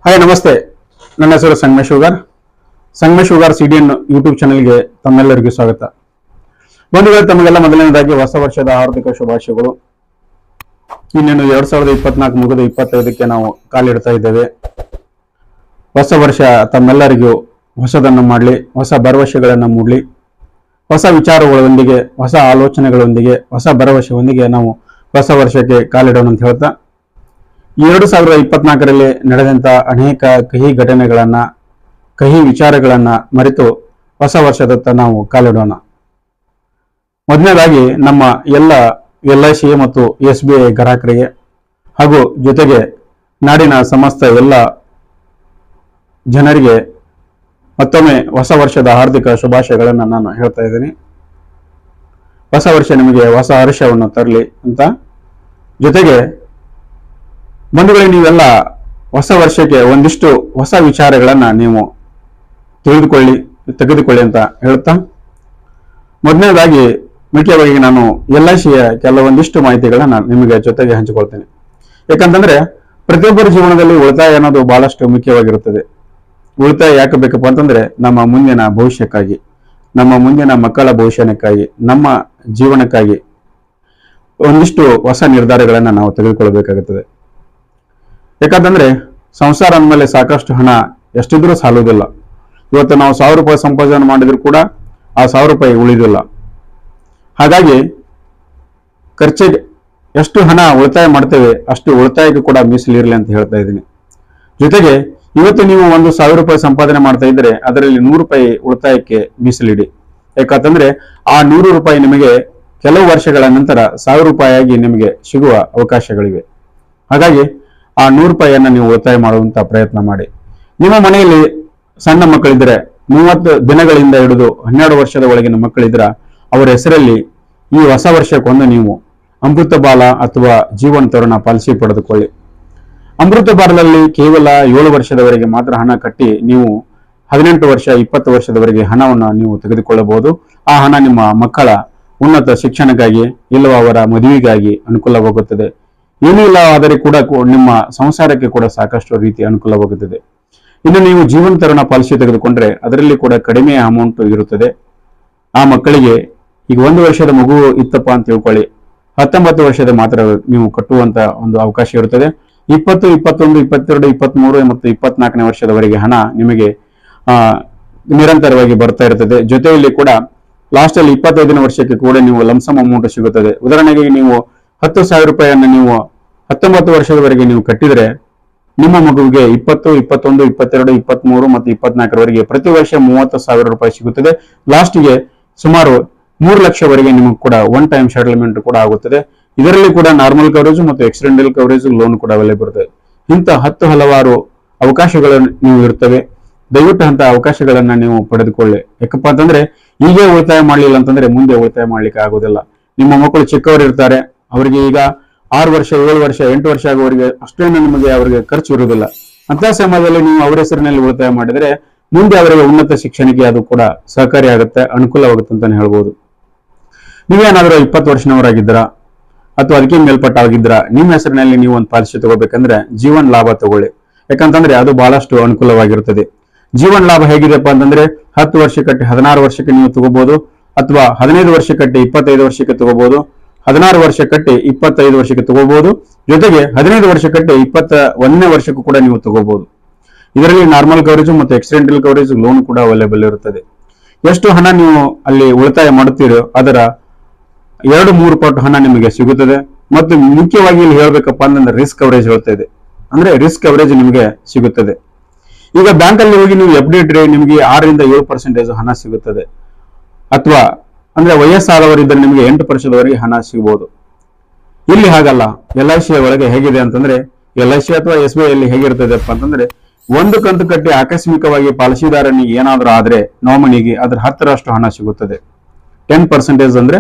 Hi ನಮಸ್ತೆ. ನನ್ನ ಹೆಸರು ಸಂಗಮೇಶ್ ಶುಗರ್ CDN ಯೂಟ್ಯೂಬ್ ಚಾನೆಲ್ಗೆ ತಮ್ಮೆಲ್ಲರಿಗೂ ಸ್ವಾಗತ. ಬಂಧುಗಳೇ, ತಮಗೆಲ್ಲ ಮೊದಲನೇದಾಗಿ ಹೊಸ ವರ್ಷದ ಹಾರ್ದಿಕ ಶುಭಾಶಯಗಳು. ಇನ್ನೇನು 2024 ಮುಗಿದು 25ಕ್ಕೆ ನಾವು ಕಾಲಿಡ್ತಾ ಇದ್ದೇವೆ. ಹೊಸ ವರ್ಷ ತಮ್ಮೆಲ್ಲರಿಗೂ ಹೊಸದನ್ನು ಮಾಡಲಿ, ಹೊಸ ಭರವಸೆಗಳನ್ನು ಮೂಡಲಿ, ಹೊಸ ವಿಚಾರಗಳೊಂದಿಗೆ, ಹೊಸ ಆಲೋಚನೆಗಳೊಂದಿಗೆ, ಹೊಸ ಭರವಸೆಯೊಂದಿಗೆ ನಾವು ಹೊಸ ವರ್ಷಕ್ಕೆ ಕಾಲಿಡೋಣ ಅಂತ ಹೇಳ್ತಾ, 2024ರಲ್ಲಿ ನಡೆದಂತ ಅನೇಕ ಕಹಿ ಘಟನೆಗಳನ್ನ, ಕಹಿ ವಿಚಾರಗಳನ್ನ ಮರೆತು ಹೊಸ ವರ್ಷದತ್ತ ನಾವು ಕಾಲಿಡೋಣ. ಮೊದಲನೇದಾಗಿ ನಮ್ಮ ಎಲ್ಲ LIC ಮತ್ತು SBI ಗ್ರಾಹಕರಿಗೆ ಹಾಗೂ ಜೊತೆಗೆ ನಾಡಿನ ಸಮಸ್ತ ಎಲ್ಲ ಜನರಿಗೆ ಮತ್ತೊಮ್ಮೆ ಹೊಸ ವರ್ಷದ ಹಾರ್ದಿಕ ಶುಭಾಶಯಗಳನ್ನು ನಾನು ಹೇಳ್ತಾ ಇದ್ದೀನಿ. ಹೊಸ ವರ್ಷ ನಿಮಗೆ ಹೊಸ ಹರ್ಷವನ್ನು ತರಲಿ ಅಂತ. ಜೊತೆಗೆ ಬಂಧುಗಳೇ, ನೀವೆಲ್ಲ ಹೊಸ ವರ್ಷಕ್ಕೆ ಒಂದಿಷ್ಟು ಹೊಸ ವಿಚಾರಗಳನ್ನ ನೀವು ತೆಗೆದುಕೊಳ್ಳಿ ಅಂತ ಹೇಳ್ತಾ, ಮೊದಲನೇದಾಗಿ ಮುಖ್ಯವಾಗಿ ನಾನು LICಯ ಕೆಲವೊಂದಿಷ್ಟು ಮಾಹಿತಿಗಳನ್ನ ನಿಮಗೆ ಜೊತೆಗೆ ಹಂಚಿಕೊಳ್ತೇನೆ. ಯಾಕಂತಂದ್ರೆ ಪ್ರತಿಯೊಬ್ಬರ ಜೀವನದಲ್ಲಿ ಉಳಿತಾಯ ಅನ್ನೋದು ಬಹಳಷ್ಟು ಮುಖ್ಯವಾಗಿರುತ್ತದೆ. ಉಳಿತಾಯ ಯಾಕೆ ಬೇಕಪ್ಪ ಅಂತಂದ್ರೆ ನಮ್ಮ ಮುಂದಿನ ಭವಿಷ್ಯಕ್ಕಾಗಿ, ನಮ್ಮ ಮುಂದಿನ ಮಕ್ಕಳ ಭವಿಷ್ಯಕ್ಕಾಗಿ, ನಮ್ಮ ಜೀವನಕ್ಕಾಗಿ ಒಂದಿಷ್ಟು ಹೊಸ ನಿರ್ಧಾರಗಳನ್ನ ನಾವು ತೆಗೆದುಕೊಳ್ಳಬೇಕಾಗುತ್ತದೆ. ಯಾಕಂತಂದ್ರೆ ಸಂಸಾರ ಅಂದಮೇಲೆ ಸಾಕಷ್ಟು ಹಣ ಎಷ್ಟಿದ್ರೂ ಸಾಲುವುದಿಲ್ಲ. ಇವತ್ತು ನಾವು 1000 ರೂಪಾಯಿ ಸಂಪಾದನೆ ಮಾಡಿದ್ರು ಕೂಡ ಆ 1000 ರೂಪಾಯಿ ಉಳಿದಿಲ್ಲ. ಹಾಗಾಗಿ ಖರ್ಚಿಗೆ ಎಷ್ಟು ಹಣ ಉಳಿತಾಯ ಮಾಡ್ತೇವೆ ಅಷ್ಟು ಉಳಿತಾಯಕ್ಕೆ ಕೂಡ ಮೀಸಲಿರಲಿ ಅಂತ ಹೇಳ್ತಾ ಇದ್ದೀನಿ. ಜೊತೆಗೆ ಇವತ್ತು ನೀವು 1000 ರೂಪಾಯಿ ಸಂಪಾದನೆ ಮಾಡ್ತಾ ಇದ್ರೆ ಅದರಲ್ಲಿ 100 ರೂಪಾಯಿ ಉಳಿತಾಯಕ್ಕೆ ಮೀಸಲಿಡಿ. ಯಾಕಂತಂದ್ರೆ ಆ 100 ರೂಪಾಯಿ ನಿಮಗೆ ಕೆಲವು ವರ್ಷಗಳ ನಂತರ 1000 ರೂಪಾಯಿಯಾಗಿ ನಿಮಗೆ ಸಿಗುವ ಅವಕಾಶಗಳಿವೆ. ಹಾಗಾಗಿ ಆ 100 ರೂಪಾಯಿಯನ್ನ ನೀವು ಉಳಿತಾಯ ಮಾಡುವಂತ ಪ್ರಯತ್ನ ಮಾಡಿ. ನಿಮ್ಮ ಮನೆಯಲ್ಲಿ ಸಣ್ಣ ಮಕ್ಕಳಿದ್ರೆ 30 ದಿನಗಳಿಂದ ಹಿಡಿದು 12 ವರ್ಷದ ಒಳಗಿನ ಮಕ್ಕಳಿದ್ರ ಅವರ ಹೆಸರಲ್ಲಿ ಈ ಹೊಸ ವರ್ಷಕ್ಕೊಂದು ನೀವು ಅಮೃತ ಬಾಲ ಅಥವಾ ಜೀವನ ತರುಣ ಪಾಲಿಸಿ ಪಡೆದುಕೊಳ್ಳಿ. ಅಮೃತ ಬಾಲದಲ್ಲಿ ಕೇವಲ 7 ವರ್ಷದವರೆಗೆ ಮಾತ್ರ ಹಣ ಕಟ್ಟಿ ನೀವು 18 ವರ್ಷ 20 ವರ್ಷದವರೆಗೆ ಹಣವನ್ನು ನೀವು ತೆಗೆದುಕೊಳ್ಳಬಹುದು. ಆ ಹಣ ನಿಮ್ಮ ಮಕ್ಕಳ ಉನ್ನತ ಶಿಕ್ಷಣಕ್ಕಾಗಿ ಇಲ್ಲವ ಅವರ ಮದುವೆಗಾಗಿ ಅನುಕೂಲವಾಗುತ್ತದೆ. ಏನೂ ಇಲ್ಲ ಆದರೆ ಕೂಡ ನಿಮ್ಮ ಸಂಸಾರಕ್ಕೆ ಕೂಡ ಸಾಕಷ್ಟು ರೀತಿ ಅನುಕೂಲವಾಗುತ್ತದೆ. ಇನ್ನು ನೀವು ಜೀವನ ತರುಣ ಪಾಲಿಸಿ ತೆಗೆದುಕೊಂಡ್ರೆ ಅದರಲ್ಲಿ ಕೂಡ ಕಡಿಮೆ ಅಮೌಂಟ್ ಇರುತ್ತದೆ. ಆ ಮಕ್ಕಳಿಗೆ ಈಗ 1 ವರ್ಷದ ಮಗು ಇತ್ತಪ್ಪ ಅಂತ ತಿಳ್ಕೊಳ್ಳಿ, 19 ವರ್ಷದ ಮಾತ್ರ ನೀವು ಕಟ್ಟುವಂತ ಒಂದು ಅವಕಾಶ ಇರುತ್ತದೆ. 20, 21, 22, 23 ಮತ್ತು 24ನೇ ವರ್ಷದವರೆಗೆ ಹಣ ನಿಮಗೆ ನಿರಂತರವಾಗಿ ಬರ್ತಾ ಇರ್ತದೆ. ಜೊತೆಯಲ್ಲಿ ಕೂಡ ಲಾಸ್ಟ್ ಅಲ್ಲಿ 25ನೇ ವರ್ಷಕ್ಕೆ ಕೂಡ ನೀವು ಲಂಸಮ್ ಅಮೌಂಟ್ ಸಿಗುತ್ತದೆ. ಉದಾಹರಣೆಗೆ ನೀವು 10,000 ರೂಪಾಯಿಯನ್ನು ನೀವು 19 ವರ್ಷದವರೆಗೆ ನೀವು ಕಟ್ಟಿದ್ರೆ ನಿಮ್ಮ ಮಗುವಿಗೆ 20, 21, 22, 23 ಮತ್ತು 24ರವರೆಗೆ ಪ್ರತಿ ವರ್ಷ 30,000 ರೂಪಾಯಿ ಸಿಗುತ್ತದೆ. ಲಾಸ್ಟ್ಗೆ ಸುಮಾರು 3 ಲಕ್ಷವರೆಗೆ ನಿಮಗೆ ಕೂಡ ಒನ್ ಟೈಮ್ ಸೆಟಲ್ಮೆಂಟ್ ಕೂಡ ಆಗುತ್ತದೆ. ಇದರಲ್ಲಿ ಕೂಡ ನಾರ್ಮಲ್ ಕವರೇಜ್ ಮತ್ತು ಆಕ್ಸಿಡೆಂಟಲ್ ಕವರೇಜ್ ಲೋನ್ ಕೂಡ ಅವೈಲೇಬಲ್ ಇರುತ್ತದೆ. ಇಂಥ ಹಲವಾರು ಅವಕಾಶಗಳು ನೀವು ಇರ್ತವೆ. ದಯವಿಟ್ಟು ಅಂತ ಅವಕಾಶಗಳನ್ನ ನೀವು ಪಡೆದುಕೊಳ್ಳಿ. ಯಾಕಪ್ಪ ಅಂತಂದ್ರೆ ಈಗೇ ಉಳಿತಾಯ ಮಾಡ್ಲಿಲ್ಲ ಅಂತಂದ್ರೆ ಮುಂದೆ ಉಳಿತಾಯ ಮಾಡ್ಲಿಕ್ಕೆ ಆಗೋದಿಲ್ಲ. ನಿಮ್ಮ ಮಕ್ಕಳು ಚಿಕ್ಕವರು ಇರ್ತಾರೆ, ಅವರಿಗೆ ಈಗ 6 ವರ್ಷ 7 ವರ್ಷ 8 ವರ್ಷ ಆಗುವವರಿಗೆ ಅಷ್ಟೇನು ನಿಮಗೆ ಅವರಿಗೆ ಖರ್ಚು ಇರುವುದಿಲ್ಲ. ಅಂತ ಸಮಯದಲ್ಲಿ ನೀವು ಅವರ ಹೆಸರಿನಲ್ಲಿ ಉಳಿತಾಯ ಮಾಡಿದ್ರೆ ಮುಂದೆ ಅವರಿಗೆ ಉನ್ನತ ಶಿಕ್ಷಣಕ್ಕೆ ಅದು ಕೂಡ ಸಹಕಾರಿ ಆಗುತ್ತೆ, ಅನುಕೂಲವಾಗುತ್ತೆ ಅಂತಾನೆ ಹೇಳ್ಬೋದು. ನೀವೇನಾದ್ರೂ 20 ವರ್ಷನವರಾಗಿದ್ದೀರಾ ಅಥವಾ ಅದಕ್ಕೆ ಮೇಲ್ಪಟ್ಟಾಗಿದ್ದೀರಾ, ನಿಮ್ಮ ಹೆಸರಿನಲ್ಲಿ ನೀವು ಒಂದು ಪಾಲಿಸಿ ತಗೋಬೇಕಂದ್ರೆ ಜೀವನ್ ಲಾಭ ತಗೊಳ್ಳಿ. ಯಾಕಂತಂದ್ರೆ ಅದು ಬಹಳಷ್ಟು ಅನುಕೂಲವಾಗಿರುತ್ತದೆ. ಜೀವನ್ ಲಾಭ ಹೇಗಿದೆಪ್ಪ ಅಂತಂದ್ರೆ 10 ವರ್ಷ ಕಟ್ಟಿ 16 ವರ್ಷಕ್ಕೆ ನೀವು ತಗೋಬಹುದು, ಅಥವಾ 15 ವರ್ಷ ಕಟ್ಟಿ 25 ವರ್ಷಕ್ಕೆ ತಗೋಬಹುದು, 16 ವರ್ಷ ಕಟ್ಟಿ 25 ವರ್ಷಕ್ಕೆ ತಗೋಬಹುದು, ಜೊತೆಗೆ 15 ವರ್ಷ ಕಟ್ಟಿ 21ನೇ ವರ್ಷಕ್ಕೂ ಕೂಡ ನೀವು ತಗೋಬಹುದು. ಇದರಲ್ಲಿ ನಾರ್ಮಲ್ ಕವರೇಜ್ ಮತ್ತು ಆಕ್ಸಿಡೆಂಟಲ್ ಕವರೇಜ್ ಲೋನ್ ಕೂಡ ಅವೈಲೇಬಲ್ ಇರುತ್ತದೆ. ಎಷ್ಟು ಹಣ ನೀವು ಅಲ್ಲಿ ಉಳಿತಾಯ ಮಾಡುತ್ತೀರೋ ಅದರ 2-3 ಪಟ್ಟು ಹಣ ನಿಮಗೆ ಸಿಗುತ್ತದೆ. ಮತ್ತು ಮುಖ್ಯವಾಗಿ ಇಲ್ಲಿ ಹೇಳ್ಬೇಕಪ್ಪ ಅಂತಂದ್ರೆ ರಿಸ್ಕ್ ಕವರೇಜ್ ಹೇಳ್ತಾ ಇದೆ, ಅಂದ್ರೆ ರಿಸ್ಕ್ ಕವರೇಜ್ ನಿಮಗೆ ಸಿಗುತ್ತದೆ. ಈಗ ಬ್ಯಾಂಕ್ ಅಲ್ಲಿ ಹೋಗಿ ನೀವು FD ಇಟ್ರೆ ನಿಮಗೆ 6-7% ಹಣ ಸಿಗುತ್ತದೆ. ಅಥವಾ ಅಂದ್ರೆ ವಯಸ್ಸಾದವರಿದ್ದರೆ ನಿಮಗೆ 8%ವರೆಗೆ ಹಣ ಸಿಗಬಹುದು. ಇಲ್ಲಿ ಹಾಗಲ್ಲ. LIC ಒಳಗೆ ಹೇಗಿದೆ ಅಂತಂದ್ರೆ LIC ಅಥವಾ SBI ಅಲ್ಲಿ ಹೇಗಿರ್ತದೆಪ್ಪ ಅಂತಂದ್ರೆ ಒಂದು ಕಂತು ಕಟ್ಟಿ ಆಕಸ್ಮಿಕವಾಗಿ ಪಾಲಿಸಿದಾರನಿಗೆ ಏನಾದ್ರೂ ಆದ್ರೆ ನಾಮಿನಿಗೆ ಅದ್ರ 10ರಷ್ಟು ಹಣ ಸಿಗುತ್ತದೆ. 10% ಅಂದ್ರೆ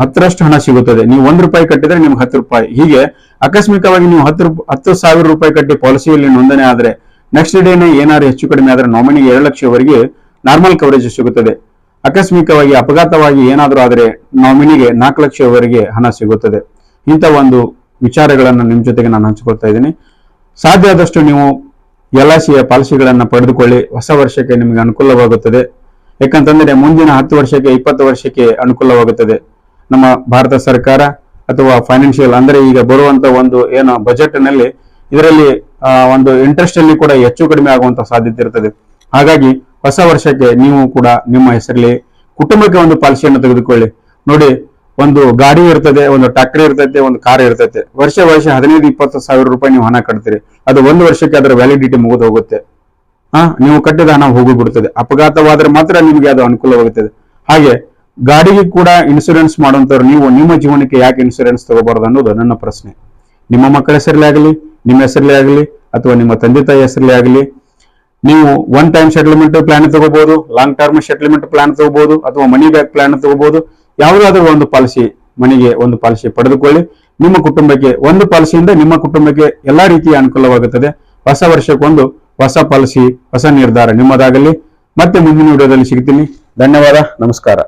10ರಷ್ಟು ಹಣ ಸಿಗುತ್ತದೆ. ನೀವು 1 ರೂಪಾಯಿ ಕಟ್ಟಿದ್ರೆ ನಿಮ್ಗೆ 10 ರೂಪಾಯಿ. ಹೀಗೆ ಆಕಸ್ಮಿಕವಾಗಿ ನೀವು 10,000 ರೂಪಾಯಿ ಕಟ್ಟಿ ಪಾಲಿಸಿಯಲ್ಲಿ ನೋಂದಣಿ ಆದ್ರೆ ನೆಕ್ಸ್ಟ್ ಡೇನೆ ಏನಾದ್ರು ಹೆಚ್ಚು ಕಡಿಮೆ ಆದ್ರೆ ನಾಮಿನಿಗೆ 2 ಲಕ್ಷವರೆಗೆ ನಾರ್ಮಲ್ ಕವರೇಜ್ ಸಿಗುತ್ತದೆ. ಅಕಸ್ಮಿಕವಾಗಿ ಅಪಘಾತವಾಗಿ ಏನಾದರೂ ಆದರೆ ನಾಮಿನಿಗೆ 4 ಲಕ್ಷವರೆಗೆ ಹಣ ಸಿಗುತ್ತದೆ. ಇಂಥ ಒಂದು ವಿಚಾರಗಳನ್ನು ನಿಮ್ಮ ಜೊತೆಗೆ ನಾನು ಹಂಚಿಕೊಳ್ತಾ ಇದ್ದೀನಿ. ಸಾಧ್ಯ ಆದಷ್ಟು ನೀವು LICಯ ಪಾಲಿಸಿಗಳನ್ನ ಪಡೆದುಕೊಳ್ಳಿ. ಹೊಸ ವರ್ಷಕ್ಕೆ ನಿಮಗೆ ಅನುಕೂಲವಾಗುತ್ತದೆ. ಯಾಕಂತಂದ್ರೆ ಮುಂದಿನ 10 ವರ್ಷಕ್ಕೆ 20 ವರ್ಷಕ್ಕೆ ಅನುಕೂಲವಾಗುತ್ತದೆ. ನಮ್ಮ ಭಾರತ ಸರ್ಕಾರ ಅಥವಾ ಫೈನಾನ್ಷಿಯಲ್ ಅಂದ್ರೆ ಈಗ ಬರುವಂತ ಒಂದು ಏನು ಬಜೆಟ್ ನಲ್ಲಿ ಇದರಲ್ಲಿ ಒಂದು ಇಂಟ್ರೆಸ್ಟ್ ಅಲ್ಲಿ ಕೂಡ ಹೆಚ್ಚು ಕಡಿಮೆ ಆಗುವಂತ ಸಾಧ್ಯತೆ ಇರ್ತದೆ. ಹಾಗಾಗಿ ಹೊಸ ವರ್ಷಕ್ಕೆ ನೀವು ಕೂಡ ನಿಮ್ಮ ಹೆಸರಲ್ಲಿ ಕುಟುಂಬಕ್ಕೆ ಒಂದು ಪಾಲಿಸಿಯನ್ನು ತೆಗೆದುಕೊಳ್ಳಿ. ನೋಡಿ, ಒಂದು ಗಾಡಿ ಇರ್ತದೆ, ಒಂದು ಟ್ರ್ಯಾಕ್ಟರ್ ಇರ್ತೈತೆ, ಒಂದು ಕಾರ್ ಇರ್ತೈತೆ. ವರ್ಷ 15-20 ಸಾವಿರ ರೂಪಾಯಿ ನೀವು ಹಣ ಕಟ್ತೀರಿ. ಅದು 1 ವರ್ಷಕ್ಕೆ ಅದರ ವ್ಯಾಲಿಡಿಟಿ ಮುಗಿದು ಹೋಗುತ್ತೆ. ನೀವು ಕಟ್ಟಿದ ಹಣ ಹೋಗಿಬಿಡುತ್ತದೆ. ಅಪಘಾತವಾದ್ರೆ ಮಾತ್ರ ನಿಮಗೆ ಅದು ಅನುಕೂಲವಾಗುತ್ತದೆ. ಹಾಗೆ ಗಾಡಿಗೆ ಕೂಡ ಇನ್ಸೂರೆನ್ಸ್ ಮಾಡುವಂತವ್ರು ನೀವು ನಿಮ್ಮ ಜೀವನಕ್ಕೆ ಯಾಕೆ ಇನ್ಸೂರೆನ್ಸ್ ತಗೋಬಾರದು ಅನ್ನೋದು ನನ್ನ ಪ್ರಶ್ನೆ. ನಿಮ್ಮ ಮಕ್ಕಳ ಹೆಸರಲ್ಲೇ ಆಗಲಿ, ನಿಮ್ಮ ಹೆಸರಲ್ಲೇ ಆಗಲಿ, ಅಥವಾ ನಿಮ್ಮ ತಂದೆ ತಾಯಿ ಹೆಸರಲ್ಲೇ ಆಗಲಿ, ನೀವು ಒನ್ ಟೈಮ್ ಸೆಟಲ್ಮೆಂಟ್ ಪ್ಲಾನ್ ತಗೋಬಹುದು, ಲಾಂಗ್ ಟರ್ಮ್ ಸೆಟಲ್ಮೆಂಟ್ ಪ್ಲಾನ್ ತಗೋಬಹುದು, ಅಥವಾ ಮನಿ ಬ್ಯಾಕ್ ಪ್ಲಾನ್ ತಗೋಬಹುದು. ಯಾವುದಾದ್ರೂ ಒಂದು ಪಾಲಿಸಿ, ಮನೆಗೆ ಒಂದು ಪಾಲಿಸಿ ಪಡೆದುಕೊಳ್ಳಿ. ನಿಮ್ಮ ಕುಟುಂಬಕ್ಕೆ ಒಂದು ಪಾಲಿಸಿಯಿಂದ ನಿಮ್ಮ ಕುಟುಂಬಕ್ಕೆ ಎಲ್ಲಾ ರೀತಿಯ ಅನುಕೂಲವಾಗುತ್ತದೆ. ಹೊಸ ವರ್ಷಕ್ಕೊಂದು ಹೊಸ ಪಾಲಿಸಿ, ಹೊಸ ನಿರ್ಧಾರ ನಿಮ್ಮದಾಗಲಿ. ಮತ್ತೆ ಮುಂದಿನ ವಿಡಿಯೋದಲ್ಲಿ ಸಿಗ್ತೀನಿ. ಧನ್ಯವಾದ, ನಮಸ್ಕಾರ.